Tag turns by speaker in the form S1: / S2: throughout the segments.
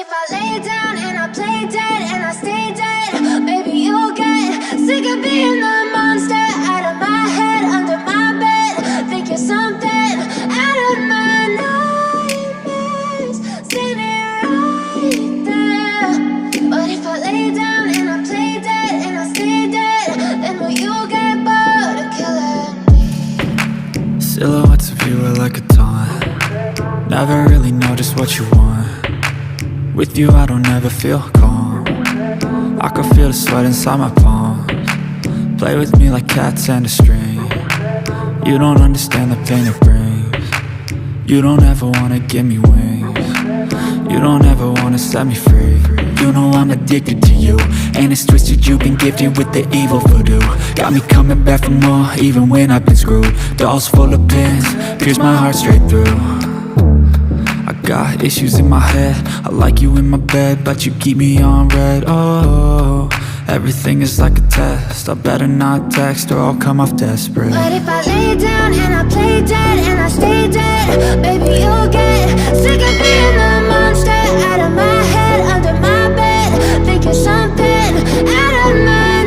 S1: if I lay down and I play dead and I stay dead, maybe you'll get sick of being the monster out of my head, under my bed. Think you're something out of my nightmares, standing right there. But if I lay down and I play dead and I stay dead, then will you get bored of killing me?
S2: Silhouettes of you are like a taunt. Never really know just what you want. With you I don't ever feel calm. I can feel the sweat inside my palms. Play with me like cats and a string. You don't understand the pain it brings. You don't ever wanna give me wings. You don't ever wanna set me free. You know I'm addicted to you, and it's twisted, you've been gifted with the evil voodoo. Got me coming back for more, even when I've been screwed. Dolls full of pins, pierce my heart straight through. I got issues in my head, I like you in my bed, but you keep me on red. Oh, everything is like a test, I better not text or I'll come off desperate.
S1: But if I lay down and I play dead and I stay dead, baby you'll get sick of being the monster out of my head, under my bed. Think you're something out of my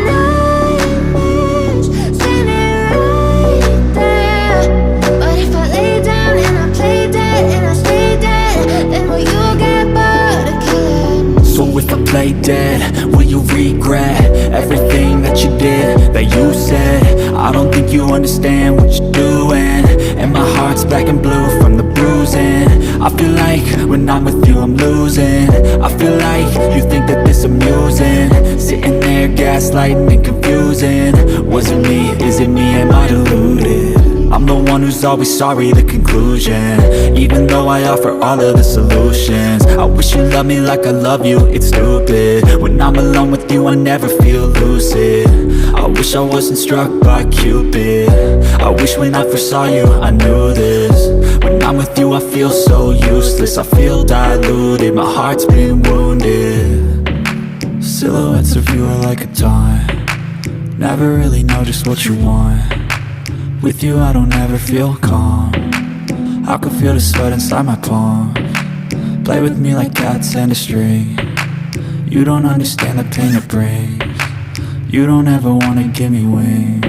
S1: nightmares, standing right there. But if I lay down and I play dead and I stay dead, then will you get bored of killing me?
S2: So if I play dead, will you regret everything that you did, that you said? I don't think you understand what you're doing, and my heart's black and blue from the bruising. I feel like when I'm with you I'm losing. I feel like you think that this amusing, sitting there gaslighting and confusing. Was it me? Is it me? Am I deluded? I'm the one who's always sorry, the conclusion, even though I offer all of the solutions. I wish you loved me like I love you, it's stupid. When I'm alone with you I never feel lucid. I wish I wasn't struck by Cupid. I wish when I first saw you I knew this. When I'm with you I feel so useless, I feel diluted, my heart's been wounded. Silhouettes of you are like a taunt. Never really know just what you want. With you I don't ever feel calm. I can feel the sweat inside my palms. Play with me like cats and a string. You don't understand the pain it brings. You don't ever wanna give me wings.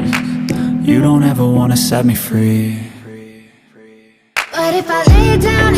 S2: You don't ever wanna set me free.
S1: But if I lay down